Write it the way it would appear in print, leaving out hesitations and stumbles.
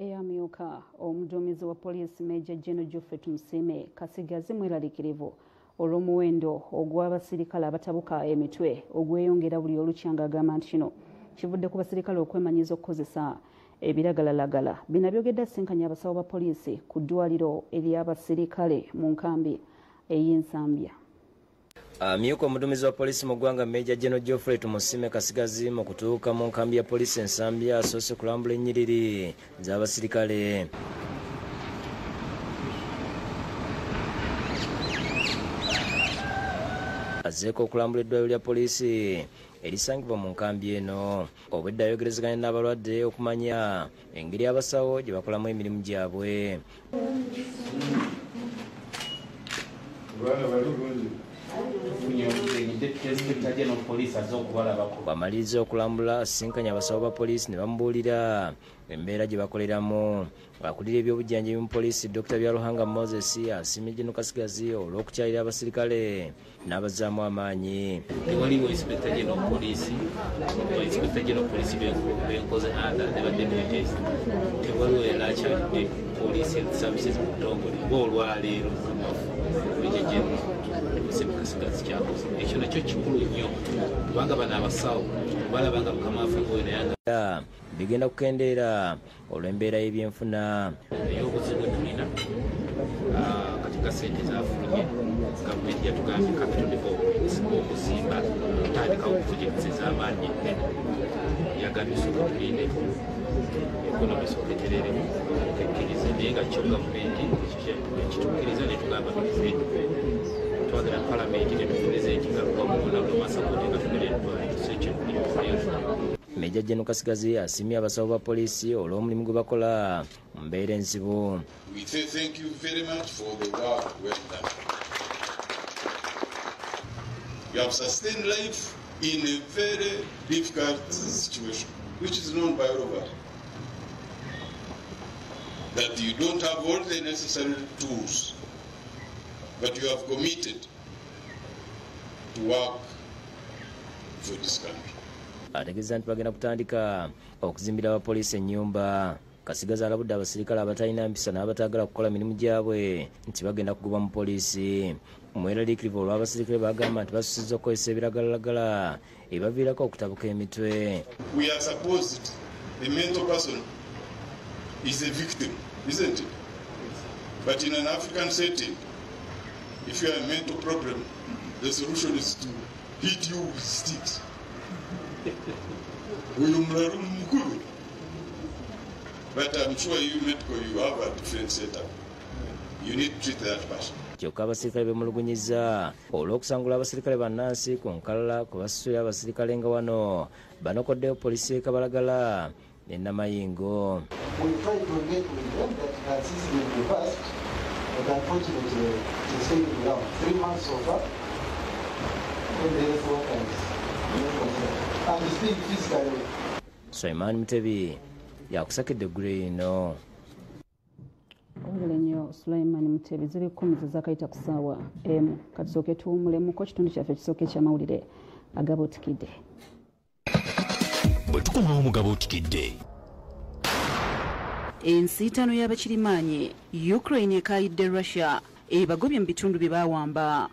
eyamyuka omuduumizi wa poliisi Major General Tumusiime Katsigazi Mweraliikirivu olw'omuwendo ogw'abasirikale abatabuka emitwe ogweyongera buli olukya ng'agamba nti kino kivudde ku basirikale okwemanyiiza okukozesa ebiragalalagala. Bino byogedde asinkanya abasawo ba poliisi ku ddwaliro ery'abasirikale mu nkambi ey'Ensambya. Amyuka omuduumizi wa poliisi mu ggwanga Major General Tumusiime Katsigazi mu kutuuka mu nkambi ya poliisi Ensambya asoose kulambula ennyiriri z'abasirikale. Azzeeko okulambula eddwaliro lya poliisi erisangibwa mu nkambi eno. Obwedda ayogerezeganya n'abalwadde okumanya engeri abasawo gye bakolamu emirimu gyabwe. Bamaliriza okulambula asinkanya abasawo ba poliisi ne bamubuulira embeera gye bakoleramu. Akulira ebyobujjanjabi mu poliisi Dr. Byaruhanga Moses asiimye General Katsigazi olw'okukyalira abasirikale n'abazaamu amaanyi. Tewaliwo Inspector General Poliisi, Inspector General Poliisi benkoze anda ne baddemuteesi. Tewaliwo yali akyalidde poliisi services mu butongole ng'olwaleero Major General Tumusiime Katsigazi kyakoze. Ekyo nakyo kikulu nnyo kubanga bano abasawo balabanga mukama waffe bw'oyinayanga bigenda kukendeera olw'embeera y'ebyenfuna. Ey'obuzibu tulina kati ka ssente zaafulumye gavumenti yatugambye capital development okuzimba kutandikawo purojekiti ez'amaanyi ennene. Yagambye sooka tulinde ekonomi sooka eterere tukkirize naye nga kyo gavumenti ekitukkiriza ne tugamba tulizinde twagala palamenti ne tupulezidenti nga lwamuona lwomasapoti nga tugere eddwaliro so ekyo Major General Katsigazi asiimye abasawo ba poliisi olw'omulimu gwe bakola mu mbeera enzibu. We say thank you very much for the work well done. You have sustained life in a very difficult situation, which is known by all of us. That you don't have all the necessary tools, but you have committed to work for this country. Ategeeza nti bagenda kutandika okuzimbira abapoliisi ennyumba. Katsigazi alabudde abasirikale abatalina mpisa n'abatagala kukola mirimu gyabwe nti bagenda kugobwa mu poliisi. Mweraliikirivu olw'abasirikale bagamba nti basussizza okukozesa ebiragalalagala ebibaviirako okutabuka emitwe. We are supposed the mental person is a victim, isn't it? But in an African setting, if you have a mental problem, the solution is to hit you with sticks. But I'm sure you medical, you have a different setup. You need to treat that person. Kyokka abasirikale bemulugunyiza olw'okusangula abasirikale bannansi ku nkalala ku basusse abasirikale nga wano banokoddeyo poliisi Kabalagala ne Namayingo. We try to engage with them that system is reversed, but unfortunately it's taken around 3 months so far. And there is what I'm still physically. Sulaiman Mutebi yakusakidde gure ino. Olwele nnyo Sulaiman Mutebi ziri 10 zakayita ku ssaawa emu. Katusooke tuwumulemu kitundu kyaffe kisooke ky'amawulire agabuutikidde. Bwe tukomawo mugabuutikidde. Ensiitano y'abakirimaanyi Ukraine ekaayidde Russia ebagobye mu bitundu bye baawamba.